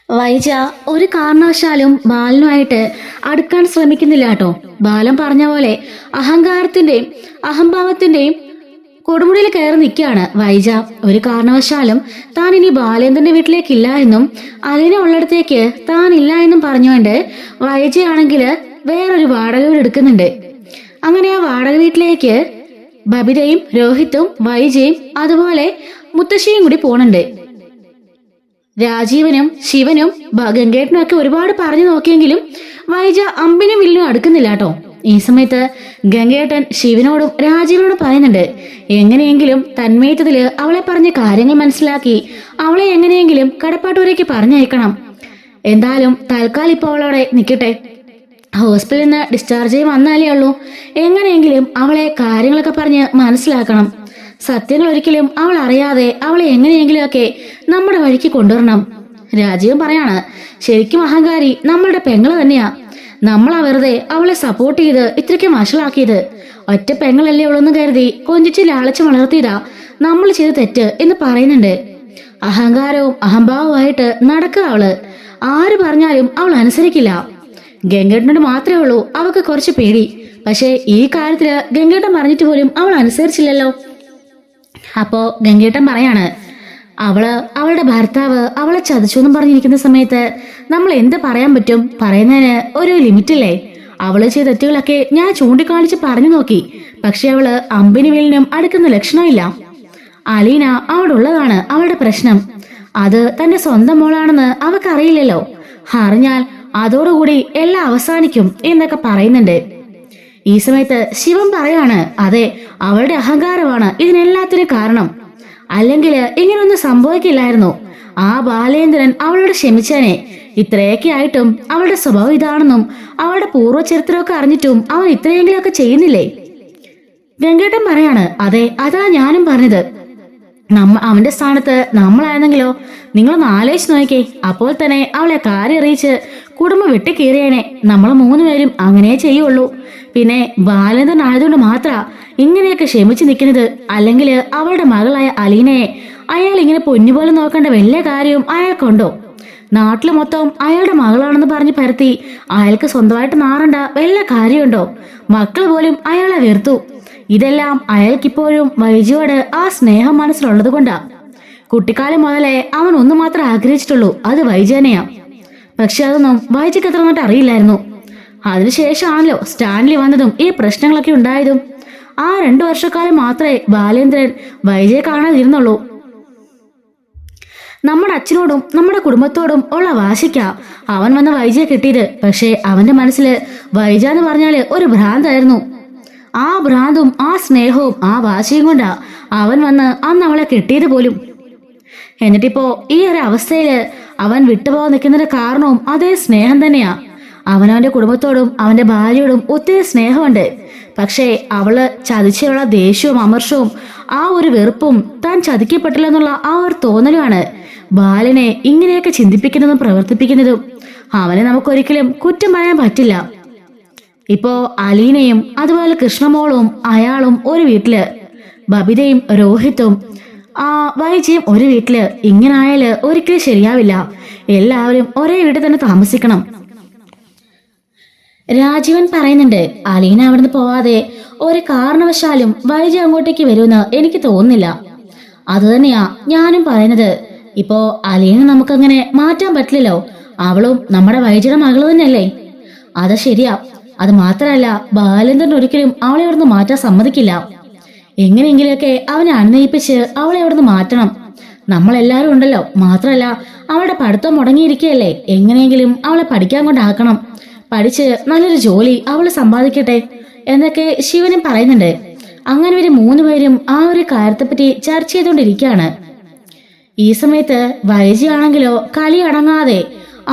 വൈജ ഒരു കാരണവശാലും ബാലനുമായിട്ട് അടുക്കാൻ ശ്രമിക്കുന്നില്ല കേട്ടോ. ബാലൻ പറഞ്ഞ പോലെ അഹങ്കാരത്തിന്റെയും അഹംഭാവത്തിന്റെയും കൊടുമുടിയിൽ കയറി നിൽക്കുകയാണ് വൈജ. ഒരു കാരണവശാലും താൻ ഇനി ബാലേന്ദ്രന്റെ വീട്ടിലേക്കില്ല എന്നും അലീന ഉള്ളിടത്തേക്ക് താൻ ഇല്ല എന്നും പറഞ്ഞുകൊണ്ട് വൈജയാണെങ്കിൽ വേറൊരു വാടക വീട് എടുക്കുന്നുണ്ട്. അങ്ങനെ ആ വാടക വീട്ടിലേക്ക് ബബിതയും രോഹിത്തും വൈജയും അതുപോലെ മുത്തശ്ശിയും കൂടി പോണുണ്ട്. രാജീവനും ശിവനും ഗംഗേട്ടനും ഒക്കെ ഒരുപാട് പറഞ്ഞു നോക്കിയെങ്കിലും വൈജ അമ്പിനും വില്ലിനും അടുക്കുന്നില്ല കേട്ടോ. ഈ സമയത്ത് ഗംഗേട്ടൻ ശിവനോടും രാജീവനോടും പറയുന്നുണ്ട്, എങ്ങനെയെങ്കിലും തന്മയത്വത്തില് അവളെ പറഞ്ഞ കാര്യങ്ങൾ മനസ്സിലാക്കി അവളെ എങ്ങനെയെങ്കിലും കടപ്പാട്ടൂരേക്ക് പറഞ്ഞയക്കണം. എന്തായാലും തൽക്കാലം ഇപ്പോൾ അവളവിടെ നിൽക്കട്ടെ. ഹോസ്പിറ്റലിൽ നിന്ന് ഡിസ്ചാർജ് ചെയ്ത് വന്നാലേ ഉള്ളൂ. എങ്ങനെയെങ്കിലും അവളെ കാര്യങ്ങളൊക്കെ പറഞ്ഞ് മനസ്സിലാക്കണം. സത്യങ്ങൾ ഒരിക്കലും അവൾ അറിയാതെ അവളെ എങ്ങനെയെങ്കിലും ഒക്കെ നമ്മുടെ വഴിക്ക് കൊണ്ടുവരണം. രാജീവൻ പറയാണ്, ശരിക്കും അഹങ്കാരി നമ്മളുടെ പെങ്ങള് തന്നെയാ. നമ്മളാ വെറുതെ അവളെ സപ്പോർട്ട് ചെയ്ത് ഇത്രയ്ക്ക് വഷളാക്കിയത്. ഒറ്റ പെങ്ങളല്ലേ ഉള്ളെന്ന് കരുതി കൊഞ്ചിച്ച് ലാളിച്ച് വളർത്തിയതാ നമ്മൾ ചെയ്ത് തെറ്റ് എന്ന് പറയുന്നുണ്ട്. അഹങ്കാരവും അഹംഭാവമായിട്ട് നടക്കുക അവള്. ആര് പറഞ്ഞാലും അവൾ അനുസരിക്കില്ല. ഗംഗേട്ടനോട് മാത്രമേ ഉള്ളൂ അവൾക്ക് കുറച്ച് പേടി. പക്ഷെ ഈ കാര്യത്തില് ഗംഗേട്ടൻ പറഞ്ഞിട്ട് പോലും അവൾ അനുസരിച്ചില്ലല്ലോ. അപ്പോ ഗംഗേട്ടൻ പറയാണ്, അവളുടെ ഭർത്താവ് അവളെ ചതിച്ചു എന്നും പറഞ്ഞിരിക്കുന്ന സമയത്ത് നമ്മൾ എന്ത് പറയാൻ പറ്റും? പറയുന്നതിന് ഒരു ലിമിറ്റില്ലേ? അവള് ചെയ്ത തെറ്റുകളൊക്കെ ഞാൻ ചൂണ്ടിക്കാണിച്ച് പറഞ്ഞു നോക്കി. പക്ഷെ അവള് അമ്പിന് വില്ലിനും അടുക്കുന്ന ലക്ഷണമില്ല. അലീന അവിടെ ഉള്ളതാണ് അവളുടെ പ്രശ്നം. അത് തന്റെ സ്വന്തം മോളാണെന്ന് അവക്കറിയില്ലല്ലോ. അറിഞ്ഞാൽ അതോടുകൂടി എല്ലാം അവസാനിക്കും എന്നൊക്കെ പറയുന്നുണ്ട്. ഈ സമയത്ത് ശിവൻ പറയാണ്, അതെ, അവളുടെ അഹങ്കാരമാണ് ഇതിനെല്ലാത്തിനും കാരണം. അല്ലെങ്കിൽ ഇങ്ങനൊന്നും സംഭവിക്കില്ലായിരുന്നു. ആ ബാലേന്ദ്രൻ അവളോട് ക്ഷമിച്ചേനെ. ഇത്രയൊക്കെ ആയിട്ടും അവളുടെ സ്വഭാവം ഇതാണെന്നും അവളുടെ പൂർവ്വചരിത്രമൊക്കെ അറിഞ്ഞിട്ടും അവൻ ഇത്രയെങ്കിലുമൊക്കെ ചെയ്യുന്നില്ലേ? ഗംഗേട്ടൻ പറയാണ്, അതെ, അതാ ഞാനും പറഞ്ഞത്. അവന്റെ സ്ഥാനത്ത് നമ്മളായിരുന്നെങ്കിലോ? നിങ്ങളൊന്ന് ആലോചിച്ച് നോക്കിക്കേ. അപ്പോൾ തന്നെ അവളെ കാര്യം അറിയിച്ച് കുടുംബം വെട്ടിക്കീറിയേനെ. നമ്മൾ മൂന്നുപേരും അങ്ങനെ ചെയ്യുള്ളൂ. പിന്നെ ബാലേന്ദ്രൻ ആയതുകൊണ്ട് മാത്ര ഇങ്ങനെയൊക്കെ ക്ഷമിച്ചു നിൽക്കുന്നത്. അല്ലെങ്കിൽ അവളുടെ മകളായ അലീനയെ അയാൾ ഇങ്ങനെ പൊന്നുപോലെ നോക്കേണ്ട വല്ല കാര്യവും അയാൾക്കുണ്ടോ? നാട്ടില് മൊത്തം അയാളുടെ മകളാണെന്ന് പറഞ്ഞ് പരത്തി അയാൾക്ക് സ്വന്തമായിട്ട് മാറേണ്ട വല്ല കാര്യമുണ്ടോ? മക്കൾ പോലും അയാളെ വെറുത്തു. ഇതെല്ലാം അയാൾക്കിപ്പോഴും വൈജിയോട് ആ സ്നേഹം മനസ്സിലുള്ളത് കൊണ്ടാ. കുട്ടിക്കാലം മുതലേ അവൻ ഒന്നു മാത്രം ആഗ്രഹിച്ചിട്ടുള്ളൂ, അത് വൈജനെയാ. പക്ഷെ അതൊന്നും വൈജിക്ക് അത്ര നന്നായിട്ട് അറിയില്ലായിരുന്നു. അതിനുശേഷമാണല്ലോ സ്റ്റാൻലി വന്നതും ഈ പ്രശ്നങ്ങളൊക്കെ ഉണ്ടായതും. ആ 2 വർഷക്കാലം മാത്രമേ ബാലേന്ദ്രൻ വൈജയെ കാണാതിരുന്നുള്ളൂ. നമ്മുടെ അച്ഛനോടും നമ്മുടെ കുടുംബത്തോടും ഉള്ള വാശിക്കാ അവൻ വന്ന വൈജയെ കിട്ടിയത്. പക്ഷെ അവന്റെ മനസ്സില് വൈജ എന്ന് പറഞ്ഞാല് ഒരു ഭ്രാന്തായിരുന്നു. ആ ഭ്രാന്തും ആ സ്നേഹവും ആ വാശിയും കൊണ്ടാ അവൻ വന്ന് അന്ന് അവളെ കിട്ടിയത് പോലും. എന്നിട്ടിപ്പോ ഈ ഒരു അവസ്ഥയില് അവൻ വിട്ടുപോകാൻ നിൽക്കുന്നതിന്റെ കാരണവും അതേ സ്നേഹം തന്നെയാ. അവനവന്റെ കുടുംബത്തോടും അവന്റെ ഭാര്യയോടും ഒത്തിരി സ്നേഹമുണ്ട്. പക്ഷേ അവള് ചതിച്ചുള്ള ദേഷ്യവും അമർഷവും ആ ഒരു വെറുപ്പും താൻ ചതിക്കപ്പെട്ടില്ലെന്നുള്ള ആ ഒരു തോന്നലുമാണ് ബാലനെ ഇങ്ങനെയൊക്കെ ചിന്തിപ്പിക്കുന്നതും പ്രവർത്തിപ്പിക്കുന്നതും. അവനെ നമുക്കൊരിക്കലും കുറ്റം പറയാൻ പറ്റില്ല. ഇപ്പോ അലീനയും അതുപോലെ കൃഷ്ണമോളും അയാളും ഒരു വീട്ടില്, ബബിതയും രോഹിത്തും വൈജയും ഒരു വീട്ടില്. ഇങ്ങനായാല് ഒരിക്കലും ശരിയാവില്ല. എല്ലാവരും ഒരേ വീട്ടിൽ തന്നെ താമസിക്കണം. രാജീവൻ പറയുന്നുണ്ട്, അലീന അവിടുന്ന് പോവാതെ ഒരു കാരണവശാലും വൈജ അങ്ങോട്ടേക്ക് വരുമെന്ന് എനിക്ക് തോന്നുന്നില്ല. അതുതന്നെയാ ഞാനും പറയുന്നത്. ഇപ്പോ അലീന നമുക്കങ്ങനെ മാറ്റാൻ പറ്റില്ലല്ലോ. അവളും നമ്മുടെ വൈജയുടെ മകള് തന്നെയല്ലേ. അത് ശരിയാ. അത് മാത്രല്ല, ബാലേന്ദ്രൻ ഒരിക്കലും അവളെ അവിടുന്ന് മാറ്റാൻ സമ്മതിക്കില്ല. എങ്ങനെയെങ്കിലുമൊക്കെ അവനെ അന്വയിപ്പിച്ച് അവളെ അവിടുന്ന് മാറ്റണം. നമ്മളെല്ലാരും ഉണ്ടല്ലോ. മാത്രല്ല, അവളുടെ പഠിത്തം മുടങ്ങിയിരിക്കുകയല്ലേ. എങ്ങനെയെങ്കിലും അവളെ പഠിക്കാൻ കൊണ്ടാക്കണം. പഠിച്ച് നല്ലൊരു ജോലി അവള് സമ്പാദിക്കട്ടെ എന്നൊക്കെ ശിവനും പറയുന്നുണ്ട്. അങ്ങനെ ഇവര് 3 പേരും ആ ഒരു കാര്യത്തെപ്പറ്റി ചർച്ച ചെയ്തുകൊണ്ടിരിക്കുകയാണ്. ഈ സമയത്ത് വൈജിയാണെങ്കിലോ കളി അടങ്ങാതെ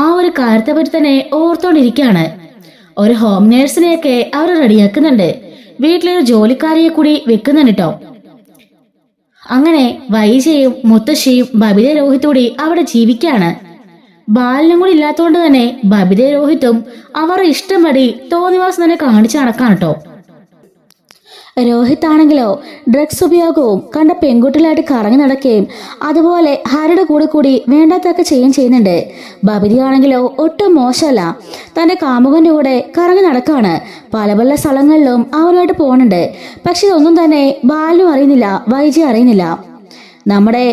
ആ ഒരു കാര്യത്തെപ്പറ്റി തന്നെ ഓർത്തോണ്ടിരിക്കുകയാണ്. ഒരു ഹോം നേഴ്സിനെയൊക്കെ അവർ റെഡിയാക്കുന്നുണ്ട്. വീട്ടിലൊരു ജോലിക്കാരിയെ കൂടി വെക്കുന്നുണ്ട് കേട്ടോ. അങ്ങനെ വൈജയും മുത്തശ്ശിയും ബബിത രോഹിത്തൂടി അവിടെ ജീവിക്കാണ്. ബാലനും കൂടി ഇല്ലാത്തതുകൊണ്ട് തന്നെ ബബിത രോഹിത്തും അവരുടെ ഇഷ്ടം പടി തോന്നിവാസം തന്നെ കാണിച്ചു നടക്കാൻ കേട്ടോ. രോഹിത് ആണെങ്കിലോ ഡ്രഗ്സ് ഉപയോഗവും കണ്ട പെൺകുട്ടികളായിട്ട് കറങ്ങി നടക്കുകയും അതുപോലെ ഹരിയുടെ കൂടെ കൂടി വേണ്ടാത്തൊക്കെ ചെയ്യുന്നുണ്ട്. ബബിതി ആണെങ്കിലോ ഒട്ടും മോശമല്ല, തന്റെ കാമുകന്റെ കൂടെ കറങ്ങി നടക്കാണ്. പല പല സ്ഥലങ്ങളിലും അവരുമായിട്ട് പോകുന്നുണ്ട്. പക്ഷെ ഇതൊന്നും തന്നെ ബാലു അറിയുന്നില്ല, വൈജി അറിയുന്നില്ല. നമ്മുടെ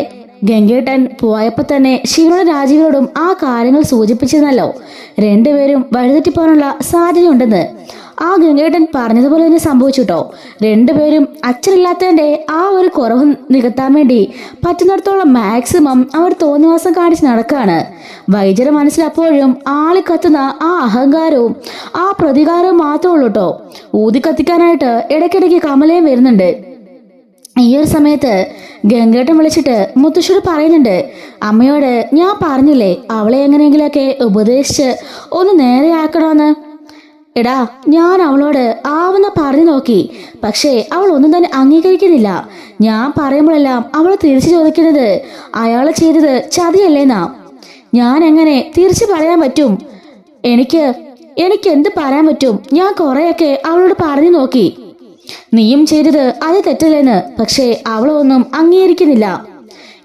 ഗംഗേട്ടൻ പോയപ്പോൾ തന്നെ ശിവനോടും രാജീവോടും ആ കാര്യങ്ങൾ സൂചിപ്പിച്ചിരുന്നല്ലോ, രണ്ടുപേരും വഴിതെറ്റിപ്പോകാനുള്ള സാധ്യതയുണ്ടെന്ന്. ആ ഗംഗേട്ടൻ പറഞ്ഞതുപോലെ തന്നെ സംഭവിച്ചു കേട്ടോ. രണ്ടുപേരും അച്ഛനില്ലാത്തതിന്റെ ആ ഒരു കുറവ് നികത്താൻ വേണ്ടി പറ്റുന്നിടത്തോളം മാക്സിമം അവർ തോന്നിവാസം കാണിച്ച് നടക്കാണ്. വൈദ്യരുടെ മനസ്സിൽ അപ്പോഴും ആളി കത്തുന്ന ആ അഹങ്കാരവും ആ പ്രതികാരവും മാത്രമേ ഉള്ളൂ കേട്ടോ. ഊതി കത്തിക്കാനായിട്ട് ഇടയ്ക്കിടയ്ക്ക് കമലയും വരുന്നുണ്ട്. ഈ ഒരു സമയത്ത് ഗംഗേട്ടൻ വിളിച്ചിട്ട് മുത്തശ്ശിയോട് പറയുന്നുണ്ട്, അമ്മയോട് ഞാൻ പറഞ്ഞില്ലേ അവളെ എങ്ങനെയെങ്കിലൊക്കെ ഉപദേശിച്ച് ഒന്ന് നേരെയാക്കണമെന്ന്. എടാ, ഞാൻ അവളോട് ആവുന്ന പറഞ്ഞു നോക്കി, പക്ഷേ അവൾ ഒന്നും തന്നെ അംഗീകരിക്കുന്നില്ല. ഞാൻ പറയുമ്പോഴെല്ലാം അവൾ തിരിച്ചു ചോദിക്കുന്നത് അയാൾ ചെയ്തത് ചതിയല്ലേന്നാ. ഞാൻ എങ്ങനെ തിരിച്ചു പറയാൻ പറ്റും? എനിക്ക് എന്ത് പറയാൻ പറ്റും? ഞാൻ കുറെയൊക്കെ അവളോട് പറഞ്ഞു നോക്കി, നീയും ചെയ്തത് അത് തെറ്റല്ലേന്ന്. പക്ഷേ അവളൊന്നും അംഗീകരിക്കുന്നില്ല.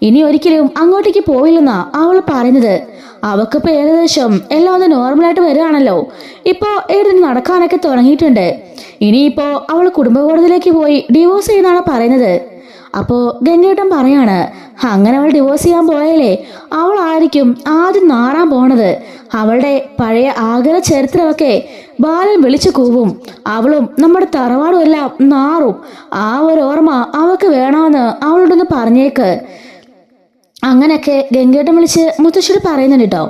ഇനി ഒരിക്കലും അങ്ങോട്ടേക്ക് പോയില്ലെന്നാ അവൾ പറയുന്നത്. അവക്കിപ്പോ ഏകദേശം എല്ലാം ഒന്ന് നോർമലായിട്ട് വരികയാണല്ലോ. ഇപ്പോ എഴുതി നടക്കാനൊക്കെ തുടങ്ങിയിട്ടുണ്ട്. ഇനിയിപ്പോ അവൾ കുടുംബ കോടതിയിലേക്ക് പോയി ഡിവോഴ്സ് ചെയ്യുന്നതാണ് പറയുന്നത്. അപ്പോ ഗംഗേട്ടൻ പറയാണ്, അങ്ങനെ അവൾ ഡിവോഴ്സ് ചെയ്യാൻ പോയാലേ അവളായിരിക്കും ആദ്യം നാറാൻ പോണത്. അവളുടെ പഴയ ആഗ്രഹ ചരിത്രമൊക്കെ ബാലൻ വിളിച്ചു കൂവും. അവളും നമ്മുടെ തറവാടും എല്ലാം നാറും. ആ ഒരു ഓർമ്മ അവൾക്ക് വേണമെന്ന് അവളോടൊന്ന് പറഞ്ഞേക്ക്. അങ്ങനെയൊക്കെ ഗംഗേട്ടൻ വിളിച്ച് മുത്തശ്ശിയോട് പറയുന്നുണ്ട് കേട്ടോ.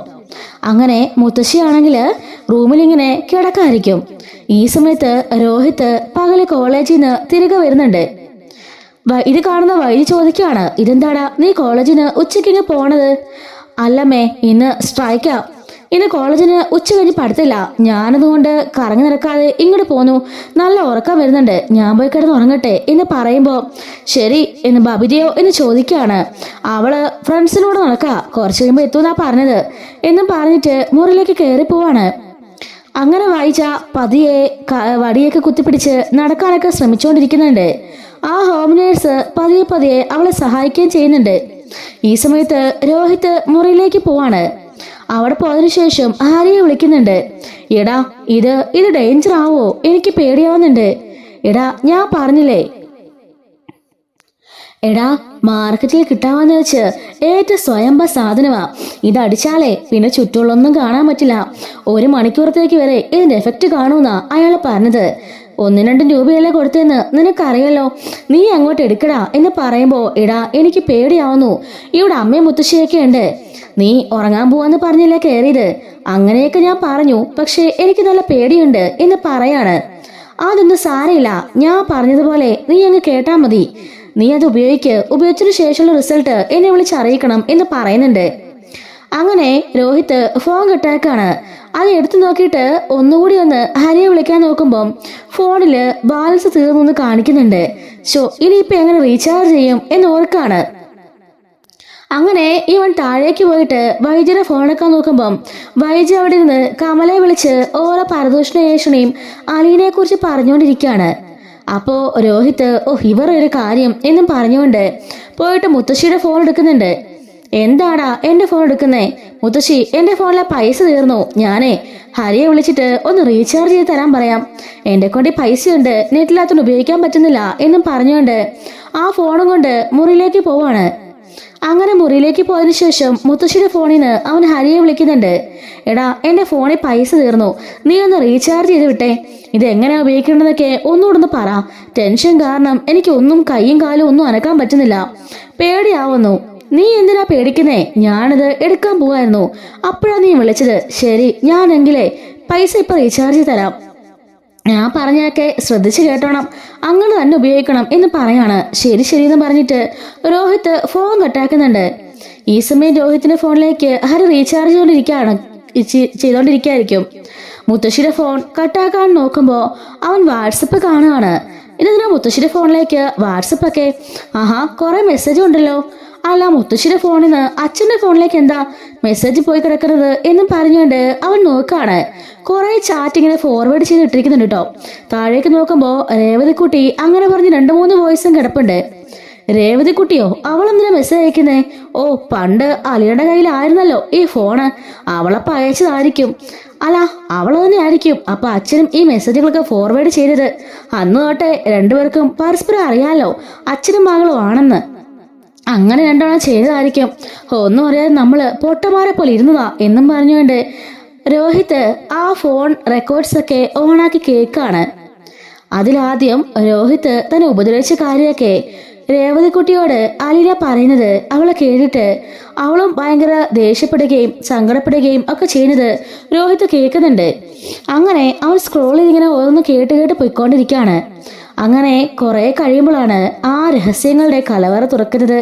അങ്ങനെ മുത്തശ്ശിയാണെങ്കിൽ റൂമിലിങ്ങനെ കിടക്കായിരിക്കും. ഈ സമയത്ത് രോഹിത് പകല് കോളേജിൽ നിന്ന് തിരികെ വരുന്നുണ്ട്. ഇത് കാണുന്ന വഴി ചോദിക്കുകയാണ്, ഇതെന്താടാ നീ കോളേജിന് ഉച്ചയ്ക്കിങ്ങ് പോണത്? അല്ലമ്മേ, ഇന്ന് സ്ട്രൈക്കാ. ഇന്ന് കോളേജിന് ഉച്ച കഴിഞ്ഞ് പഠിത്തില്ല. ഞാനതുകൊണ്ട് കറങ്ങി നടക്കാതെ ഇങ്ങോട്ട് പോന്നു. നല്ല ഉറക്കം വരുന്നുണ്ട്, ഞാൻ പോയി കിടന്ന് ഉറങ്ങട്ടെ എന്ന് പറയുമ്പോൾ ശരി എന്ന് ബബിതയോ എന്ന് ചോദിക്കുകയാണ്. അവള് ഫ്രണ്ട്സിനോട് നടക്കുക, കുറച്ച് കഴിയുമ്പോൾ എത്തുമെന്നാ പറഞ്ഞത് എന്നും പറഞ്ഞിട്ട് മുറിയിലേക്ക് കയറി പോവാണ്. അങ്ങനെ വായിച്ച പതിയെ വടിയൊക്കെ കുത്തിപ്പിടിച്ച് നടക്കാനൊക്കെ ശ്രമിച്ചുകൊണ്ടിരിക്കുന്നുണ്ട്. ആ ഹോം നേഴ്സ് പതിയെ പതിയെ അവളെ സഹായിക്കുകയും ചെയ്യുന്നുണ്ട്. ഈ സമയത്ത് രോഹിത് മുറിയിലേക്ക് പോവാണ്. അവിടെ പോയതിനു ശേഷം ആര്യയെ വിളിക്കുന്നുണ്ട്. എടാ, ഇത് ഡേഞ്ചർ ആവോ? എനിക്ക് പേടിയാവുന്നുണ്ട്. എടാ, ഞാൻ പറഞ്ഞില്ലേ, എടാ മാർക്കറ്റിൽ കിട്ടാമെന്ന് വെച്ച് ഏറ്റവും സ്വയംഭ സാധനമാ. ഇതടിച്ചാലേ പിന്നെ ചുറ്റുള്ളൊന്നും കാണാൻ പറ്റില്ല. 1 മണിക്കൂറത്തേക്ക് വരെ ഇതിന്റെ എഫക്റ്റ് കാണൂന്നാ അയാൾ പറഞ്ഞത്. 1-2 രൂപയല്ലേ കൊടുത്തെന്ന് നിനക്കറിയാലോ, നീ അങ്ങോട്ട് എടുക്കടാ എന്ന് പറയുമ്പോ എടാ എനിക്ക് പേടിയാവുന്നു. ഇവിടെ അമ്മയും മുത്തശ്ശിയൊക്കെ ഉണ്ട്. നീ ഉറങ്ങാൻ പോവാന്ന് പറഞ്ഞില്ലേ കയറിയത്? അങ്ങനെയൊക്കെ ഞാൻ പറഞ്ഞു, പക്ഷെ എനിക്ക് നല്ല പേടിയുണ്ട് എന്ന് പറയാണ്. അതൊന്നും സാരമില്ല, ഞാൻ പറഞ്ഞതുപോലെ നീ അങ്ങ് കേട്ടാ മതി. നീ അത് ഉപയോഗിച്ചതിനു ശേഷമുള്ള റിസൾട്ട് എന്നെ വിളിച്ചറിയിക്കണം എന്ന് പറയുന്നുണ്ട്. അങ്ങനെ രോഹിത് ഫോൺ കട്ടാക്കാണ്. അത് എടുത്തു നോക്കിയിട്ട് ഒന്നുകൂടി ഒന്ന് ഹരിയെ വിളിക്കാൻ നോക്കുമ്പം ഫോണില് ബാലൻസ് തീർന്നു കാണിക്കുന്നുണ്ട്. ഇനിയിപ്പോ എങ്ങനെ റീചാർജ് ചെയ്യും എന്ന് ഓർക്കാണ്. അങ്ങനെ ഇവൻ താഴേക്ക് പോയിട്ട് വൈദ്യരെ ഫോണെടുക്കാൻ നോക്കുമ്പം വൈദ്യ അവിടെ നിന്ന് കമലയെ വിളിച്ച് ഓരോ പരദൂഷണേഷണയും അലീനെ കുറിച്ച് പറഞ്ഞുകൊണ്ടിരിക്കുകയാണ്. അപ്പോ രോഹിത് ഇവർ ഒരു കാര്യം എന്നും പറഞ്ഞുകൊണ്ട് പോയിട്ട് മുത്തശ്ശിയുടെ ഫോൺ എടുക്കുന്നുണ്ട്. എന്താടാ എന്റെ ഫോൺ എടുക്കുന്നേ? മുത്തശ്ശി, എന്റെ ഫോണിലെ പൈസ തീർന്നു. ഞാനേ ഹരിയെ വിളിച്ചിട്ട് ഒന്ന് റീചാർജ് ചെയ്ത് തരാൻ പറയാം. എന്റെ കൊണ്ട് പൈസയുണ്ട്, നെറ്റില്ലാത്തോണ്ട് ഉപയോഗിക്കാൻ പറ്റുന്നില്ല എന്നും പറഞ്ഞുകൊണ്ട് ആ ഫോണും കൊണ്ട് മുറിയിലേക്ക് പോവാണ്. അങ്ങനെ മുറിയിലേക്ക് പോയതിനു ശേഷം മുത്തശ്ശിയുടെ ഫോണിൽ നിന്ന് അവൻ ഹരിയെ വിളിക്കുന്നുണ്ട്. എടാ, എന്റെ ഫോണിൽ പൈസ തീർന്നു, നീ ഒന്ന് റീചാർജ് ചെയ്ത് വിട്ടേ. ഇത് എങ്ങനെയാ ഉപയോഗിക്കേണ്ടതൊക്കെ ഒന്നുകൂടെ പറ. ടെൻഷൻ കാരണം എനിക്ക് ഒന്നും കൈയും കാലും ഒന്നും അനക്കാൻ പറ്റുന്നില്ല, പേടിയാവുന്നു. നീ എന്തിനാ പേടിക്കുന്നേ? ഞാനിത് എടുക്കാൻ പോവായിരുന്നു, അപ്പോഴാ നീ വിളിച്ചത്. ശരി, ഞാനെങ്കിലേ പൈസ ഇപ്പൊ റീചാർജ് തരാം. ഞാൻ പറഞ്ഞൊക്കെ ശ്രദ്ധിച്ചു കേട്ടോണം, അങ്ങനെ തന്നെ ഉപയോഗിക്കണം എന്ന് പറയാണ്. ശരി ശരി എന്ന് പറഞ്ഞിട്ട് രോഹിത് ഫോൺ കട്ടാക്കുന്നുണ്ട്. ഈ സമയം രോഹിത്തിന്റെ ഫോണിലേക്ക് ഹരി റീചാർജ് ചെയ്തോണ്ടിരിക്കായിരിക്കും. മുത്തശ്ശിയുടെ ഫോൺ കട്ടാക്കാൻ നോക്കുമ്പോ അവൻ വാട്സപ്പ് കാണുകയാണ്. ഇതെന്തിനാ മുത്തശ്ശിയുടെ ഫോണിലേക്ക് വാട്സപ്പ് ഒക്കെ? ആഹാ, കുറെ മെസ്സേജ് ഉണ്ടല്ലോ. അല്ല മുത്തശ്ശിയുടെ ഫോണിൽ നിന്ന് അച്ഛന്റെ ഫോണിലേക്ക് എന്താ മെസ്സേജ് പോയി കിടക്കുന്നത് എന്നും പറഞ്ഞുകൊണ്ട് അവൻ നോക്കാണ്. കുറെ ചാറ്റ് ഇങ്ങനെ ഫോർവേഡ് ചെയ്ത് ഇട്ടിരിക്കുന്നുണ്ട് കേട്ടോ. താഴേക്ക് നോക്കുമ്പോ രേവതിക്കുട്ടി അങ്ങനെ പറഞ്ഞ് 2-3 വോയിസും കിടപ്പുണ്ട്. രേവതിക്കുട്ടിയോ? അവളെന്തിനാ മെസ്സേജ് അയക്കുന്നേ? ഓ, പണ്ട് അലിയുടെ കയ്യിലായിരുന്നല്ലോ ഈ ഫോണ്, അവളപ്പ അയച്ചതായിരിക്കും. അല്ല, അവൾ തന്നെ ആയിരിക്കും അപ്പൊ അച്ഛനും ഈ മെസ്സേജുകളൊക്കെ ഫോർവേഡ് ചെയ്തത്. അന്ന് തൊട്ടേ രണ്ടുപേർക്കും പരസ്പരം അറിയാലോ അച്ഛനും മകളും ആണെന്ന്. അങ്ങനെ രണ്ടെണ്ണം ചെയ്തതായിരിക്കും. ഒന്നും അറിയാതെ നമ്മള് പൊട്ടന്മാരെ പോലെ ഇരുന്നതാ എന്നും പറഞ്ഞുകൊണ്ട് രോഹിത് ആ ഫോൺ റെക്കോർഡ്സ് ഒക്കെ ഓണാക്കി കേൾക്കാണ്. അതിലാദ്യം രോഹിത് തന്നെ ഉപദ്രവിച്ച കാര്യമൊക്കെ രേവതിക്കുട്ടിയോട് അലീന പറയുന്നത് അവളെ കേട്ടിട്ട് അവളും ഭയങ്കര ദേഷ്യപ്പെടുകയും സങ്കടപ്പെടുകയും ഒക്കെ ചെയ്യുന്നത് രോഹിത് കേൾക്കുന്നുണ്ട്. അങ്ങനെ അവൾ സ്ക്രോൾ ചെയ്തിങ്ങനെ ഓരോന്ന് കേട്ട് കേട്ട് പോയിക്കൊണ്ടിരിക്കുകയാണ്. അങ്ങനെ കുറെ കഴിയുമ്പോഴാണ് ആ രഹസ്യങ്ങളുടെ കലവറ തുറക്കുന്നത്.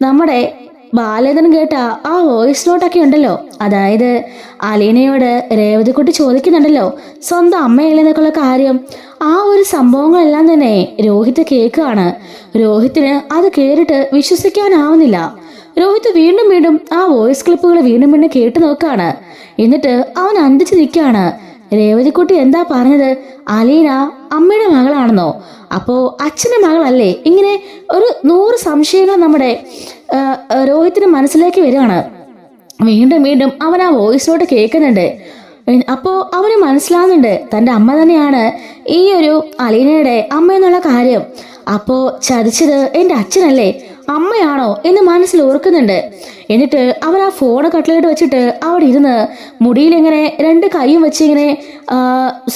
നമ്മുടെ ബാലേന്ദ്രൻ കേട്ട ആ വോയിസ് നോട്ടൊക്കെ ഉണ്ടല്ലോ, അതായത് അലീനയോട് രേവതിക്കുട്ടി ചോദിക്കുന്നുണ്ടല്ലോ സ്വന്തം അമ്മയില്ലെന്നൊക്കെയുള്ള കാര്യം, ആ ഒരു സംഭവങ്ങളെല്ലാം തന്നെ രോഹിത് കേൾക്കുകയാണ്. രോഹിത്തിന് അത് കേട്ടിട്ട് വിശ്വസിക്കാനാവുന്നില്ല. രോഹിത് വീണ്ടും വീണ്ടും ആ വോയിസ് ക്ലിപ്പുകൾ വീണ്ടും വീണ്ടും കേട്ടു നോക്കാണ്. എന്നിട്ട് അവൻ അന്തിച്ച് നിൽക്കുകയാണ്. രേവതിക്കുട്ടി എന്താ പറഞ്ഞത്? അലീന അമ്മയുടെ മകളാണെന്നോ? അപ്പോ അച്ഛന്റെ മകളല്ലേ? ഇങ്ങനെ ഒരു 100 സംശയങ്ങൾ നമ്മുടെ രോഹിത്തിന് മനസ്സിലേക്ക് വരികയാണ്. വീണ്ടും വീണ്ടും അവൻ ആ വോയിസ് നോട്ട് കേൾക്കുന്നുണ്ട്. അപ്പോ അവന് മനസ്സിലാവുന്നുണ്ട് തന്റെ അമ്മ തന്നെയാണ് ഈ ഒരു അലീനയുടെ അമ്മ എന്നുള്ള കാര്യം. അപ്പോ ചതിച്ചത് എന്റെ അച്ഛനല്ലേ, അമ്മയാണോ എന്ന് മനസ്സിൽ ഓർക്കുന്നുണ്ട്. എന്നിട്ട് അവൻ ആ ഫോൺ കട്ടിലിട്ട് വെച്ചിട്ട് അവിടെ ഇരുന്ന് മുടിയിലിങ്ങനെ 2 കൈയും വെച്ച് ഇങ്ങനെ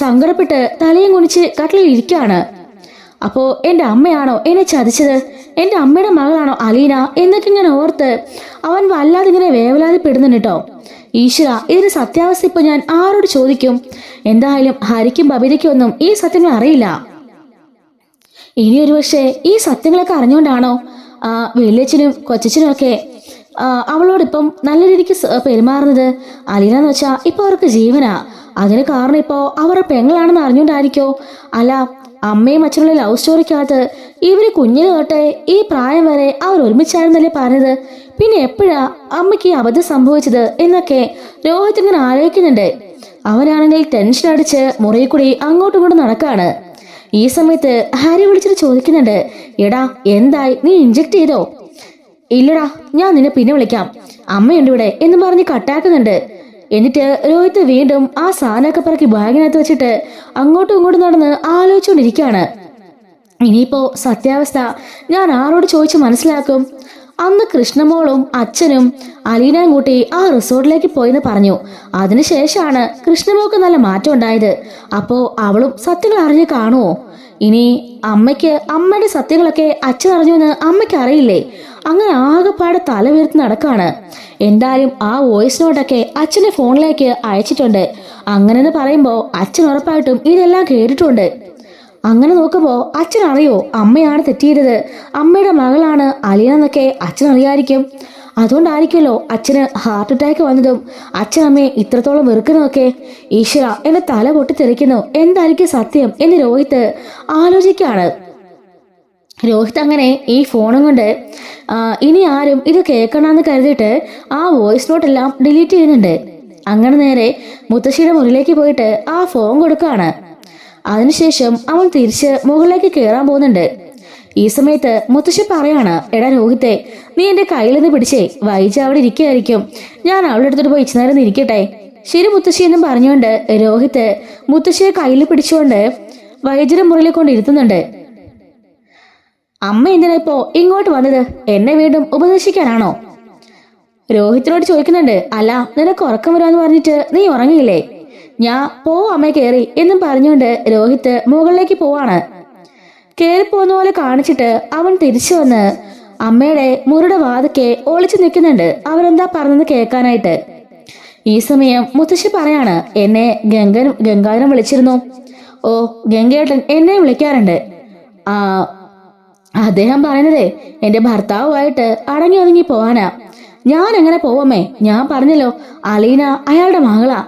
സങ്കടപ്പെട്ട് തലയും കുനിച്ച് കട്ടിലിൽ ഇരിക്കുകയാണ്. അപ്പോ എന്റെ അമ്മയാണോ എന്നെ ചതിച്ചത്, എന്റെ അമ്മയുടെ മകളാണോ അലീന എന്നൊക്കെ ഇങ്ങനെ ഓർത്ത് അവൻ വല്ലാതെ ഇങ്ങനെ വേവലാതിപ്പെടുന്നുണ്ട് കേട്ടോ. ഈശ്വര, ഇതിന് സത്യാവസ്ഥ ഇപ്പൊ ഞാൻ ആരോട് ചോദിക്കും? എന്തായാലും ഹരിക്കും ബബിതയ്ക്കും ഒന്നും ഈ സത്യങ്ങൾ അറിയില്ല. ഇനിയൊരു പക്ഷേ ഈ സത്യങ്ങളൊക്കെ അറിഞ്ഞുകൊണ്ടാണോ വലിയച്ഛനും കൊച്ചച്ഛനും ഒക്കെ അവളോടിപ്പം നല്ല രീതിക്ക് പെരുമാറുന്നത്? അലീന എന്ന് വെച്ചാ ഇപ്പൊ അവർക്ക് ജീവനാ. അതിന് കാരണം ഇപ്പോ അവരുടെ പെങ്ങളാണെന്ന് അറിഞ്ഞുകൊണ്ടായിരിക്കോ? അല്ല, അമ്മയും അച്ഛനുള്ള ലവ് സ്റ്റോറിക്കകത്ത് ഇവര് കുഞ്ഞിന് തൊട്ടേ ഈ പ്രായം വരെ അവർ ഒരുമിച്ചായിരുന്നല്ലേ പറഞ്ഞത്. പിന്നെ എപ്പോഴാ അമ്മയ്ക്ക് ഈ അബദ്ധം സംഭവിച്ചത് എന്നൊക്കെ രോഹിത് ഇങ്ങനെ ആലോചിക്കുന്നുണ്ട്. അവനാണെങ്കിൽ ടെൻഷൻ അടിച്ച് മുറിയിൽ കൂടി അങ്ങോട്ടും ഇങ്ങോട്ടും നടക്കാണ്. ഈ സമയത്ത് ഹാരി വിളിച്ചിട്ട് ചോദിക്കുന്നുണ്ട്, എടാ എന്തായി, നീ ഇഞ്ചെക്ട് ചെയ്തോ? ഇല്ലടാ, ഞാൻ നിന്നെ പിന്നെ വിളിക്കാം, അമ്മയുണ്ട് ഇവിടെ എന്ന് പറഞ്ഞ് കട്ടാക്കുന്നുണ്ട്. എന്നിട്ട് രോഹിത് വീണ്ടും ആ സാധനമൊക്കെ പറക്കി ബാഗിനകത്ത് വെച്ചിട്ട് അങ്ങോട്ടും ഇങ്ങോട്ടും നടന്ന് ആലോചിച്ചുകൊണ്ടിരിക്കുകയാണ്. ഇനിയിപ്പോ സത്യാവസ്ഥ ഞാൻ ആരോട് ചോദിച്ച് മനസ്സിലാക്കും? അന്ന് കൃഷ്ണമോളും അച്ഛനും അലീനയും കൂട്ടി ആ റിസോർട്ടിലേക്ക് പോയെന്ന് പറഞ്ഞു. അതിനുശേഷമാണ് കൃഷ്ണമോൾക്ക് നല്ല മാറ്റം ഉണ്ടായത്. അപ്പോ അവളും സത്യങ്ങൾ അറിഞ്ഞ് കാണുമോ? ഇനി അമ്മയ്ക്ക് അമ്മയുടെ സത്യങ്ങളൊക്കെ അച്ഛൻ അറിഞ്ഞുവെന്ന് അമ്മയ്ക്ക് അറിയില്ലേ? അങ്ങനെ ആകെപ്പാടെ തല ഉയർത്തി നടക്കാണ്. എന്തായാലും ആ വോയിസ് നോട്ടൊക്കെ അച്ഛന്റെ ഫോണിലേക്ക് അയച്ചിട്ടുണ്ട്. അങ്ങനെന്ന് പറയുമ്പോ അച്ഛൻ ഉറപ്പായിട്ടും ഇതെല്ലാം കേട്ടിട്ടുണ്ട്. അങ്ങനെ നോക്കുമ്പോ അച്ഛൻ അറിയോ അമ്മയാണ് തെറ്റിയത്, അമ്മയുടെ മകളാണ് അലീന എന്നൊക്കെ അച്ഛൻ അറിയായിരിക്കും. അതുകൊണ്ടായിരിക്കുമല്ലോ അച്ഛന് ഹാർട്ട് അറ്റാക്ക് വന്നതും അച്ഛൻ അമ്മയെ ഇത്രത്തോളം വെറുക്കുന്നതൊക്കെ. ഈശ്വര, എന്റെ തല പൊട്ടിത്തെറിക്കുന്നു, എന്തായിരിക്കും സത്യം എന്ന് രോഹിത് ആലോചിക്കാണ്. രോഹിത് അങ്ങനെ ഈ ഫോണും കൊണ്ട് ഇനി ആരും ഇത് കേൾക്കണമെന്ന് കരുതിയിട്ട് ആ വോയിസ് നോട്ടെല്ലാം ഡിലീറ്റ് ചെയ്യുന്നുണ്ട്. അങ്ങനെ നേരെ മുത്തശ്ശിയുടെ മുറിയിലേക്ക് പോയിട്ട് ആ ഫോൺ കൊടുക്കുകയാണ്. അതിനുശേഷം അവൻ തിരിച്ച് മുകളിലേക്ക് കയറാൻ പോകുന്നുണ്ട്. ഈ സമയത്ത് മുത്തശ്ശി പറയാണ്, എടാ രോഹിത്തെ, നീ എന്റെ കയ്യിൽ നിന്ന് പിടിച്ചേ, വൈജ അവിടെ ഇരിക്കുകയായിരിക്കും, ഞാൻ അവളുടെ അടുത്തോട്ട് പോയി ഇച്ചു നേരം ഇരിക്കട്ടെ. ശരി മുത്തശ്ശി എന്നും പറഞ്ഞുകൊണ്ട് രോഹിത്ത് മുത്തശ്ശിയെ കയ്യിൽ പിടിച്ചുകൊണ്ട് വൈദ്യരെ മുറിയിൽ കൊണ്ട് ഇരുത്തുന്നുണ്ട്. അമ്മ എന്തിനാ ഇപ്പോ ഇങ്ങോട്ട് വന്നത്? എന്നെ വീണ്ടും ഉപദേശിക്കാനാണോ? രോഹിത്തിനോട് ചോദിക്കുന്നുണ്ട്. അല്ല, നിനക്ക് ഉറക്കം വരാന്ന് പറഞ്ഞിട്ട് നീ ഉറങ്ങിയില്ലേ? ഞാൻ അമ്മ കയറി എന്നും പറഞ്ഞുകൊണ്ട് രോഹിത്ത് മുകളിലേക്ക് പോവാണ്. കയറിപ്പോകുന്ന പോലെ കാണിച്ചിട്ട് അവൻ തിരിച്ചു വന്ന് അമ്മയുടെ മുറിയുടെ വാതിക്കെ ഒളിച്ചു നിൽക്കുന്നുണ്ട്, അവരെന്താ പറഞ്ഞെന്ന് കേൾക്കാനായിട്ട്. ഈ സമയം മുത്തശ്ശി പറയാണ്, എന്നെ ഗംഗാധരൻ വിളിച്ചിരുന്നു. ഓ, ഗംഗേട്ടൻ എന്നെ വിളിക്കാറുണ്ട്. അദ്ദേഹം പറയുന്നതേ എന്റെ ഭർത്താവുമായിട്ട് അടങ്ങി ഒതുങ്ങി പോവാനാ. ഞാൻ എങ്ങനെ പോവമ്മേ? ഞാൻ പറഞ്ഞല്ലോ അലീന അയാളുടെ മകളാ.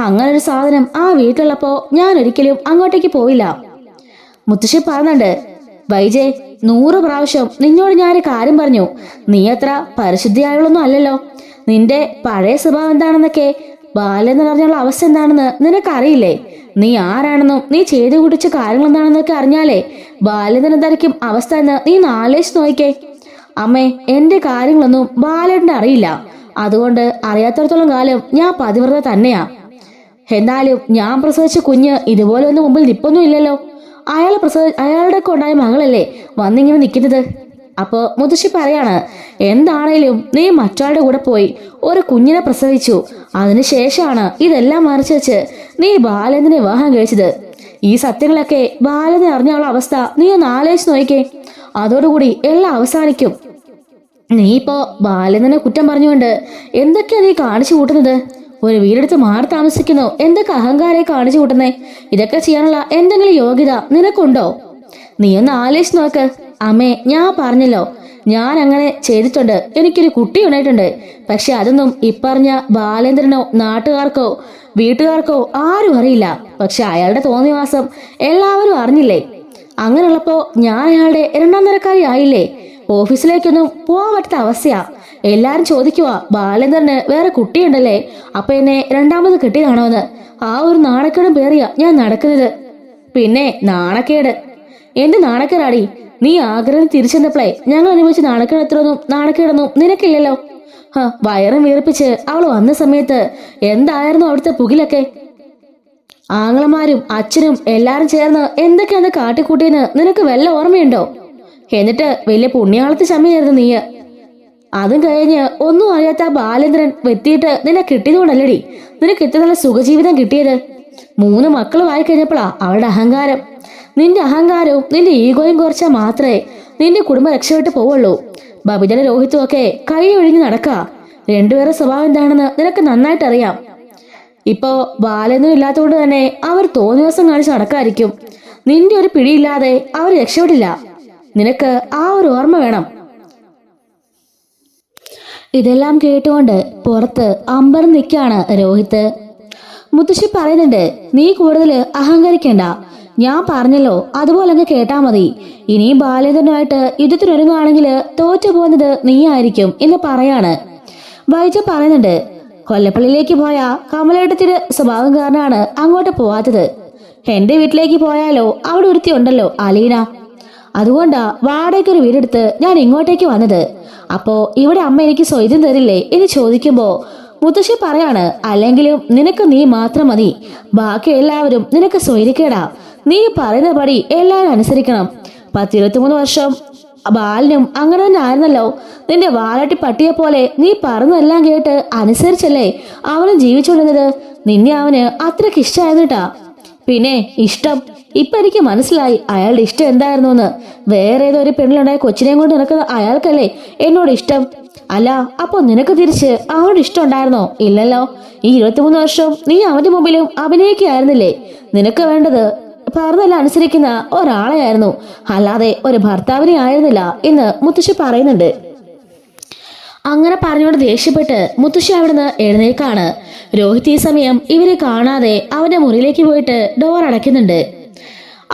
അങ്ങനൊരു സാധനം ആ വീട്ടിലുള്ളപ്പോ ഞാൻ ഒരിക്കലും അങ്ങോട്ടേക്ക് പോയില്ല. മുത്തശ്ശി പറഞ്ഞുണ്ട്, വൈജയ് 100 പ്രാവശ്യം നിന്നോട് ഞാനൊരു കാര്യം പറഞ്ഞു. നീ അത്ര പരിശുദ്ധിയായുള്ളൊന്നും അല്ലല്ലോ. നിന്റെ പഴയ സ്വഭാവം എന്താണെന്നൊക്കെ, ബാല്യം എന്ന് പറഞ്ഞുള്ള അവസ്ഥ എന്താണെന്ന് നിനക്കറിയില്ലേ? നീ ആരാണെന്നും നീ ചെയ്തു കുടിച്ച കാര്യങ്ങൾ എന്താണെന്നൊക്കെ അറിഞ്ഞാലേ ബാല്യത്തിന് എന്തായിരിക്കും അവസ്ഥ എന്ന് നീ ആലോചിച്ച് നോക്കിക്കേ. അമ്മേ, എന്റെ കാര്യങ്ങളൊന്നും ബാലേട്ടന് അറിയില്ല. അതുകൊണ്ട് അറിയാത്തടത്തോളം കാലം ഞാൻ പതിവ്രത തന്നെയാ. എന്നാലും ഞാൻ പ്രസവിച്ച കുഞ്ഞ് ഇതുപോലെ ഒന്നും മുമ്പിൽ നിപ്പൊന്നും ഇല്ലല്ലോ. അയാളുടെ ഒക്കെ ഉണ്ടായ മകളല്ലേ വന്നിങ്ങനെ നിൽക്കുന്നത്. അപ്പോ മുത്തശ്ശി പറയാണ്, എന്താണേലും നീ മറ്റൊരാളുടെ കൂടെ പോയി ഒരു കുഞ്ഞിനെ പ്രസവിച്ചു. അതിനുശേഷമാണ് ഇതെല്ലാം മറിച്ച് വെച്ച് നീ ബാലേന്ദ്രനെ വിവാഹം കഴിച്ചത്. ഈ സത്യങ്ങളൊക്കെ ബാലേന്ദ്രൻ അറിഞ്ഞുള്ള അവസ്ഥ നീ ഒന്ന് ആലോചിച്ച് നോക്കിക്കേ. അതോടുകൂടി എല്ലാം അവസാനിക്കും. നീ ഇപ്പോ ബാലേന്ദ്രനെ കുറ്റം പറഞ്ഞുകൊണ്ട് എന്തൊക്കെയാ നീ കാണിച്ചു കൂട്ടുന്നത്? ഒരു വീടെടുത്ത് മാറി താമസിക്കുന്നു, എന്തൊക്കെ അഹങ്കാരെ കാണിച്ചു കൂട്ടുന്നേ? ഇതൊക്കെ ചെയ്യാനുള്ള എന്തെങ്കിലും യോഗ്യത നിനക്കുണ്ടോ? നീ ഒന്ന് ആലോചിച്ച് നോക്ക്. അമ്മേ, ഞാൻ പറഞ്ഞല്ലോ, ഞാൻ അങ്ങനെ ചെയ്തിട്ടുണ്ട്. എനിക്കൊരു കുട്ടി ഉണ്ടായിട്ടുണ്ട്. പക്ഷെ അതൊന്നും ഇപ്പറഞ്ഞ ബാലേന്ദ്രനോ നാട്ടുകാർക്കോ വീട്ടുകാർക്കോ ആരും അറിയില്ല. പക്ഷെ അയാളുടെ തോന്നിവാസം എല്ലാവരും അറിഞ്ഞില്ലേ? അങ്ങനെയുള്ളപ്പോ ഞാൻ അയാളുടെ 2ാം തരക്കാരി ആയില്ലേ? ഓഫീസിലേക്കൊന്നും പോവാൻ പറ്റാത്ത അവസ്ഥയാ. എല്ലാരും ചോദിക്കുവാ, ബാലേന്ദ്രന് വേറെ കുട്ടിയുണ്ടല്ലേ, അപ്പൊ എന്നെ 2ാമത് കെട്ടിയതാണോ എന്ന്. ആ ഒരു നാണക്കേടും പേറിയ ഞാൻ നടക്കുന്നത്. പിന്നെ നാണക്കേട്, എന്ത് നാണക്കേടാടി? നീ ആഗ്രഹം തിരിച്ചെന്നപ്പോളേ ഞങ്ങൾ അനുഭവിച്ച നാണക്കേടൊന്നും നിനക്കില്ലല്ലോ. വയറും വീർപ്പിച്ച് അവൾ വന്ന സമയത്ത് എന്തായിരുന്നു അവിടുത്തെ പുകിലൊക്കെ? ആങ്ങളമാരും അച്ഛനും എല്ലാരും ചേർന്ന് എന്തൊക്കെയാന്ന് കാട്ടിക്കൂട്ടിയെന്ന് നിനക്ക് വല്ല ഓർമ്മയുണ്ടോ? എന്നിട്ട് വലിയ പുണ്യാളത്ത് ചമ്മയായിരുന്നു നീ. അതും കഴിഞ്ഞ് ഒന്നും അറിയാത്ത ബാലേന്ദ്രൻ വെത്തിയിട്ട് നിന്നെ കിട്ടിയതുകൊണ്ടല്ലടി നിനക്ക് ഇത്ര നല്ല സുഖജീവിതം കിട്ടിയത്. 3 മക്കളുമായി കഴിഞ്ഞപ്പോഴാ അവളുടെ അഹങ്കാരം. നിന്റെ അഹങ്കാരവും നിന്റെ ഈഗോയും കുറച്ചാൽ മാത്രമേ നിന്റെ കുടുംബം രക്ഷപ്പെട്ട് പോവുള്ളൂ. ബബിതയുടെ രോഹിത്തും ഒക്കെ കൈ ഒഴിഞ്ഞ് നടക്കുക. രണ്ടുപേരുടെ സ്വഭാവം എന്താണെന്ന് നിനക്ക് നന്നായിട്ട് അറിയാം. ഇപ്പോ ബാലേന്ദ്രൻ ഇല്ലാത്തതുകൊണ്ട് തന്നെ അവർ തോന്നിവസം കാണിച്ച് നടക്കായിരിക്കും. നിന്റെ ഒരു പിടിയില്ലാതെ അവർ രക്ഷപ്പെടില്ല. നിനക്ക് ആ ഒരു ഓർമ്മ വേണം. ഇതെല്ലാം കേട്ടുകൊണ്ട് പുറത്ത് അമ്പരം നിൽക്കാണ് രോഹിത്ത്. മുത്തശ്ശി പറയുന്നുണ്ട്, നീ കൂടുതൽ അഹങ്കരിക്കണ്ട. ഞാൻ പറഞ്ഞല്ലോ, അതുപോലെ അങ്ങ് കേട്ടാ മതി. ഇനിയും ബാലേന്ദ്രനുമായിട്ട് യുദ്ധത്തിനൊരുങ്ങുകയാണെങ്കിൽ തോറ്റു പോകുന്നത് നീ ആയിരിക്കും എന്ന് പറയാണ്. വൈജ പറയുന്നുണ്ട്, കൊല്ലപ്പള്ളിയിലേക്ക് പോയ കമലേട്ടത്തിന് സ്വഭാവം കാരണമാണ് അങ്ങോട്ട് പോവാത്തത്. എന്റെ വീട്ടിലേക്ക് പോയാലോ അവിടെ ഒരുത്തി ഉണ്ടല്ലോ, അലീന. അതുകൊണ്ടാ വാടകയ്ക്കൊരു വീടെടുത്ത് ഞാൻ ഇങ്ങോട്ടേക്ക് വന്നത്. അപ്പോ ഇവിടെ അമ്മ എനിക്ക് സ്വൈര്യം തരില്ലേ എന്ന് ചോദിക്കുമ്പോ മുത്തശ്ശി പറയാണ്, അല്ലെങ്കിലും നിനക്ക് നീ മാത്രം മതി. ബാക്കി എല്ലാവരും നിനക്ക് സ്വൈര്യക്കേടാ. നീ പറയുന്ന പടി എല്ലാവരും അനുസരിക്കണം. 10-23 വർഷം ബാലനും അങ്ങനെ തന്നെ ആയിരുന്നല്ലോ. നിന്റെ വാലാട്ടി പട്ടിയെ പോലെ നീ പറഞ്ഞതെല്ലാം കേട്ട് അനുസരിച്ചല്ലേ അവന് ജീവിച്ചുകൊണ്ടിരുന്നത്. നിന്നെ അവന് അത്രയ്ക്ക് ഇഷ്ടമായിരുന്നിട്ടാ. പിന്നെ ഇഷ്ടം, ഇപ്പൊ എനിക്ക് മനസ്സിലായി അയാളുടെ ഇഷ്ടം എന്തായിരുന്നു എന്ന്. വേറെ ഏതോ ഒരു പെണ്ണിലുണ്ടായ കൊച്ചിനെയും കൊണ്ട് നിനക്ക് അയാൾക്കല്ലേ എന്നോട് ഇഷ്ടം? അല്ല, അപ്പൊ നിനക്ക് തിരിച്ച് അവനോട് ഇഷ്ടം ഉണ്ടായിരുന്നോ? ഇല്ലല്ലോ. ഈ 23 വർഷം നീ അവന്റെ മുമ്പിലും അഭിനയിക്കുകയായിരുന്നില്ലേ? നിനക്ക് വേണ്ടത് പറഞ്ഞതെല്ലാം അനുസരിക്കുന്ന ഒരാളെയായിരുന്നു, അല്ലാതെ ഒരു ഭർത്താവിനെ ആയിരുന്നില്ല എന്ന് മുത്തശ്ശി പറയുന്നുണ്ട്. അങ്ങനെ പറഞ്ഞുകൊണ്ട് ദേഷ്യപ്പെട്ട് മുത്തശ്ശി അവിടുന്ന് എഴുന്നേക്കാണ്. രോഹിത് ഈ സമയം ഇവരെ കാണാതെ അവന്റെ മുറിയിലേക്ക് പോയിട്ട് ഡോർ അടയ്ക്കുന്നുണ്ട്.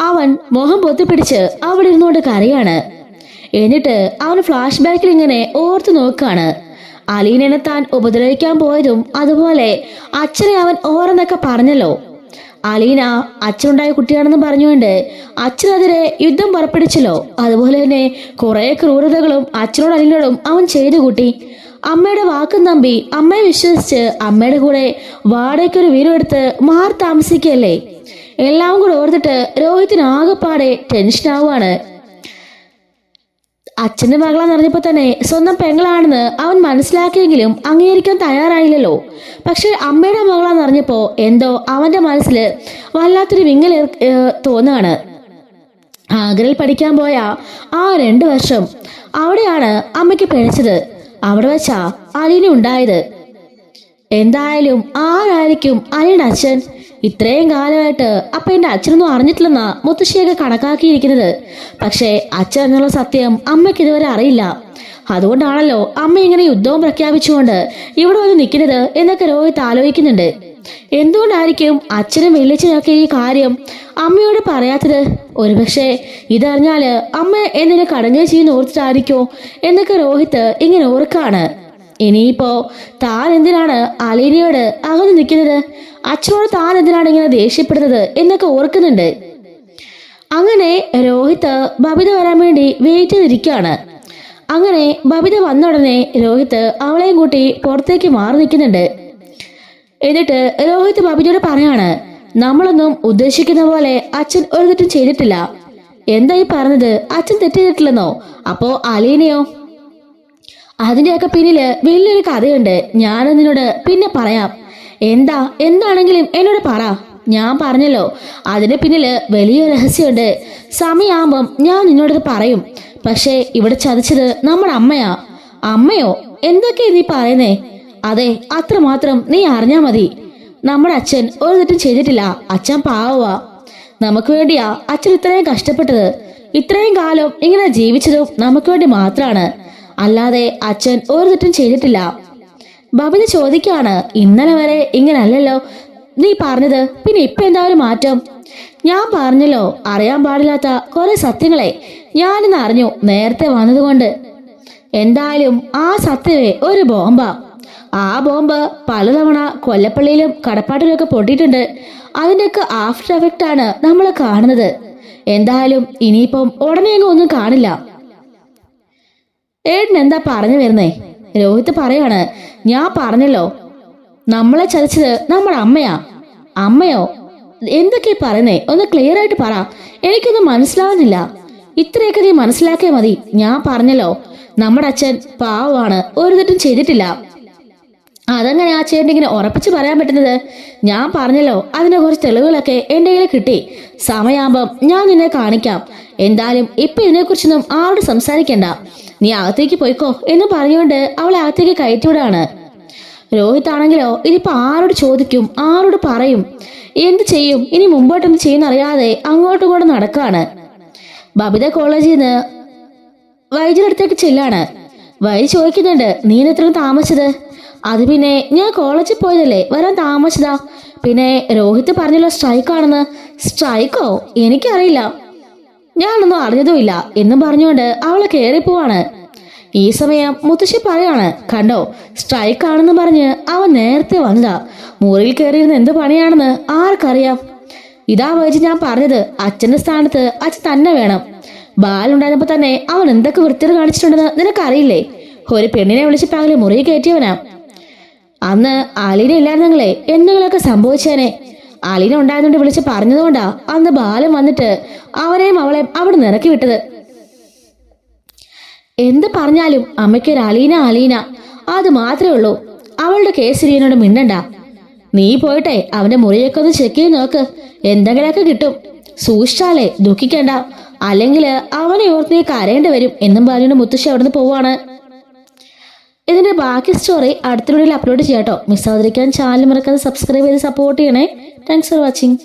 അവൻ മുഖം പൊത്തിപ്പിടിച്ച് അവിടെ ഇരുന്നുകൊണ്ട് കരയാണ്. എന്നിട്ട് അവൻ ഫ്ലാഷ് ബാക്കിൽ ഇങ്ങനെ ഓർത്തു നോക്കാണ്. അലീനനെ താൻ ഉപദ്രവിക്കാൻ പോയതും അതുപോലെ അച്ഛനെ അവൻ ഓർന്നൊക്കെ പറഞ്ഞല്ലോ. അലീന അച്ഛനുണ്ടായ കുട്ടിയാണെന്ന് പറഞ്ഞുകൊണ്ട് അച്ഛനെതിരെ യുദ്ധം പുറപ്പെടുവിച്ചല്ലോ. അതുപോലെ തന്നെ കുറെ ക്രൂരതകളും അച്ഛനോട് അലീനോടും അവൻ ചെയ്തു കൂട്ടി. അമ്മയുടെ വാക്കും നമ്പി അമ്മയെ വിശ്വസിച്ച് അമ്മയുടെ കൂടെ വാടകയ്ക്കൊരു വീടെടുത്ത് മാറി താമസിക്കുകയല്ലേ. എല്ലാം കൂടെ ഓർത്തിട്ട് രോഹിത്തിന് ആകെപ്പാടെ ടെൻഷനാവുകയാണ്. അച്ഛന്റെ മകളാന്ന് അറിഞ്ഞപ്പോ തന്നെ സ്വന്തം പെങ്ങളാണെന്ന് അവൻ മനസ്സിലാക്കിയെങ്കിലും അംഗീകരിക്കാൻ തയ്യാറായില്ലല്ലോ. പക്ഷെ അമ്മയുടെ മകളാന്ന് അറിഞ്ഞപ്പോ എന്തോ അവന്റെ മനസ്സിൽ വല്ലാത്തൊരു വിങ്ങൽ തോന്നുകയാണ്. ആഗ്രയിൽ പഠിക്കാൻ പോയ ആ 2 വർഷം അവിടെയാണ് അമ്മയ്ക്ക് പിഴച്ചത്. അവിടെ വെച്ചാ അലീന ഉണ്ടായത്. എന്തായാലും ആരായിരിക്കും അലീനയുടെ അച്ഛൻ? ഇത്രയും കാലമായിട്ട് അപ്പൊ എന്റെ അച്ഛനൊന്നും അറിഞ്ഞിട്ടില്ലെന്നാ മുത്തശ്ശിയൊക്കെ കണക്കാക്കിയിരിക്കുന്നത്. പക്ഷേ അച്ഛൻ എന്നുള്ള സത്യം അമ്മയ്ക്ക് ഇതുവരെ അറിയില്ല. അതുകൊണ്ടാണല്ലോ അമ്മ ഇങ്ങനെ യുദ്ധവും പ്രഖ്യാപിച്ചുകൊണ്ട് ഇവിടെ വന്ന് നിൽക്കുന്നത് എന്നൊക്കെ രോഹിത് ആലോചിക്കുന്നുണ്ട്. എന്തുകൊണ്ടായിരിക്കും അച്ഛനും വെള്ളിച്ചനൊക്കെ ഈ കാര്യം അമ്മയോട് പറയാത്തത്? ഒരുപക്ഷെ ഇതറിഞ്ഞാല് അമ്മ എന്തിനു കടങ്ങുകയും ചെയ്യുന്ന ഓർത്തിട്ടായിരിക്കോ എന്നൊക്കെ രോഹിത് ഇങ്ങനെ ഓർക്കാണ്. ഇനിയിപ്പോ താൻ എന്തിനാണ് അലീനയോട് അകന്നു നിൽക്കുന്നത്, അച്ഛനോട് താൻ എന്തിനാണ് ഇങ്ങനെ ദേഷ്യപ്പെടുന്നത് എന്നൊക്കെ ഓർക്കുന്നുണ്ട്. അങ്ങനെ രോഹിത് ബബിത വരാൻ വേണ്ടി വെയിറ്റ് ചെയ്തിരിക്കുകയാണ്. അങ്ങനെ ബബിത വന്ന ഉടനെ രോഹിത് അവളെയും കൂട്ടി പുറത്തേക്ക് മാറി നിൽക്കുന്നുണ്ട്. എന്നിട്ട് രോഹിത് ബബിതയോട് പറയാണ്, നമ്മളൊന്നും ഉദ്ദേശിക്കുന്ന പോലെ അച്ഛൻ ഒരു തെറ്റും ചെയ്തിട്ടില്ല. എന്തായി പറഞ്ഞത്? അച്ഛൻ തെറ്റ് ചെയ്തിട്ടില്ലെന്നോ? അപ്പോ അലീനയോ? അതിന്റെയൊക്കെ പിന്നില് വലിയൊരു കഥയുണ്ട്. ഞാനും നിന്നോട് പിന്നെ പറയാം. എന്താണെങ്കിലും എന്നോട് പറ. ഞാൻ പറഞ്ഞല്ലോ, അതിന് പിന്നില് വലിയ രഹസ്യമുണ്ട്. സമയാകുമ്പം ഞാൻ നിന്നോടത് പറയും. പക്ഷേ ഇവിടെ ചതിച്ചത് നമ്മുടെ അമ്മയാ. അമ്മയോ? എന്തൊക്കെയാ നീ പറയുന്നേ? അതെ, അത്രമാത്രം നീ അറിഞ്ഞാ മതി. നമ്മുടെ അച്ഛൻ ഒരു തെറ്റും ചെയ്തിട്ടില്ല. അച്ഛൻ പാവവാ. നമുക്ക് വേണ്ടിയാ അച്ഛൻ ഇത്രയും കഷ്ടപ്പെട്ടത്. ഇത്രയും കാലം ഇങ്ങനെ ജീവിച്ചതും നമുക്ക് വേണ്ടി മാത്രാണ്. അല്ലാതെ അച്ഛൻ ഒരു തെറ്റും ചെയ്തിട്ടില്ല. ബബിത ചോദിക്കാണ്, ഇന്നലെ വരെ ഇങ്ങനല്ലല്ലോ നീ പറഞ്ഞത്, പിന്നെ ഇപ്പൊ എന്താ ഒരു മാറ്റം? ഞാൻ പറഞ്ഞല്ലോ, അറിയാൻ പാടില്ലാത്ത കുറെ സത്യങ്ങളെ ഞാനിന്ന് അറിഞ്ഞു നേരത്തെ വന്നതുകൊണ്ട്. എന്തായാലും ആ സത്യമേ ഒരു ബോംബാ. ആ ബോംബ് പലതവണ കൊല്ലപ്പള്ളിയിലും കടപ്പാട്ടിലും ഒക്കെ പൊട്ടിയിട്ടുണ്ട്. അതിൻ്റെയൊക്കെ ആഫ്റ്റർ എഫക്റ്റ് ആണ് നമ്മൾ കാണുന്നത്. എന്തായാലും ഇനിയിപ്പം ഉടനെയെങ്കിലും ഒന്നും കാണില്ല. ഏട്ടൻ എന്താ പറഞ്ഞു വരുന്നേ? രോഹിത് പറയാണ്, ഞാൻ പറഞ്ഞല്ലോ, നമ്മളെ ചതിച്ചത് നമ്മുടെ അമ്മയാ. അമ്മയോ? എന്തൊക്കെയാ പറയുന്നേ? ഒന്ന് ക്ലിയർ ആയിട്ട് പറ, എനിക്കൊന്നും മനസ്സിലാവുന്നില്ല. ഇത്രയൊക്കെ നീ മനസ്സിലാക്കിയാ മതി. ഞാൻ പറഞ്ഞല്ലോ, നമ്മുടെ അച്ഛൻ പാവമാണ്, ഒരു തെറ്റും ചെയ്തിട്ടില്ല. അതെങ്ങനെ ആ ചേട്ടൻ ഇങ്ങനെ ഉറപ്പിച്ച് പറയാൻ പറ്റുന്നത്? ഞാൻ പറഞ്ഞല്ലോ, അതിന്റെ കുറച്ച് തെളിവുകളൊക്കെ എന്റെ കയ്യിൽ കിട്ടി. സമയാകുമ്പം ഞാൻ നിന്നെ കാണിക്കാം. എന്തായാലും ഇപ്പൊ ഇതിനെക്കുറിച്ചൊന്നും ആരോട് സംസാരിക്കണ്ട. നീ അകത്തേക്ക് പോയിക്കോ എന്ന് പറഞ്ഞുകൊണ്ട് അവളെ അകത്തേക്ക് കയറ്റിവിടാണ്. രോഹിത് ആണെങ്കിലോ ഇതിപ്പോ ആരോട് ചോദിക്കും, ആരോട് പറയും, എന്ത് ചെയ്യും? ഇനി മുമ്പോട്ടെന്ത് ചെയ്യുന്നറിയാതെ അങ്ങോട്ടും ഇങ്ങോട്ടും നടക്കാണ്. ബബിത കോളേജിൽ നിന്ന് വൈദ്യുതി അടുത്തേക്ക് ചെല്ലാണ്. വൈദ്യുതി ചോദിക്കുന്നുണ്ട്, നീ എത്രയും താമസിച്ചത്? അത് പിന്നെ ഞാൻ കോളേജിൽ പോയതല്ലേ, വരാൻ താമസിച്ചതാ. പിന്നെ രോഹിത് പറഞ്ഞല്ലോ സ്ട്രൈക്കാണെന്ന്. സ്ട്രൈക്കോ? എനിക്കറിയില്ല, ഞാനൊന്നും അറിഞ്ഞതുമില്ല എന്നും പറഞ്ഞുകൊണ്ട് അവളെ കയറിപ്പോവാണ്. ഈ സമയം മുത്തശ്ശി പറയാണ്, കണ്ടോ, സ്ട്രൈക്ക് ആണെന്ന് പറഞ്ഞ് അവൻ നേരത്തെ വന്നതാ. മുറിയിൽ കയറിയിരുന്ന എന്ത് പണിയാണെന്ന് ആർക്കറിയാം. ഇതാ വൈജി ഞാൻ പറഞ്ഞത്, അച്ഛന്റെ സ്ഥാനത്ത് അച്ഛൻ തന്നെ വേണം. ബാലുണ്ടായിരുന്നപ്പോ തന്നെ അവൻ എന്തൊക്കെ വൃത്തികൾ കാണിച്ചിട്ടുണ്ടെന്ന് നിനക്കറിയില്ലേ? ഒരു പെണ്ണിനെ വിളിച്ച് പകല് മുറിയിൽ കയറ്റിയവനാ. അന്ന് അലീന ഇല്ലായിരുന്നെങ്കിലേ എന്തെങ്കിലുമൊക്കെ സംഭവിച്ചേനെ. അലീന ഉണ്ടായതുകൊണ്ട് വിളിച്ച് പറഞ്ഞതുകൊണ്ടാ അന്ന് ബാലൻ വന്നിട്ട് അവനെയും അവളെയും അവിടെ നിറക്കി വിട്ടത്. എന്ത് പറഞ്ഞാലും അമ്മയ്ക്കൊരു അലീന അത് മാത്രമേ ഉള്ളൂ. അവളുടെ കേസ് ഇരിയനോട് മിണ്ടണ്ട. നീ പോയിട്ടെ അവന്റെ മുറിയൊക്കെ ഒന്ന് ചെക്ക് ചെയ്ത് നോക്ക്, എന്തെങ്കിലുമൊക്കെ കിട്ടും. സൂക്ഷിച്ചാലേ, ദുഃഖിക്കണ്ട, അല്ലെങ്കിൽ അവനെ ഓർത്ത് നീ കരയേണ്ടി വരും എന്നും പറഞ്ഞുകൊണ്ട് മുത്തശ്ശി അവിടെ നിന്ന് പോവാണ്. ഇതിന്റെ ബാക്കി സ്റ്റോറി അടുത്ത വീഡിയോയിൽ അപ്ലോഡ് ചെയ്യാട്ടോ. മിസ്സാതിരിക്കാൻ ചാനൽ മറക്കാതെ സബ്സ്ക്രൈബ് ചെയ്ത് സപ്പോർട്ട് ചെയ്യണേ. Thanks for watching.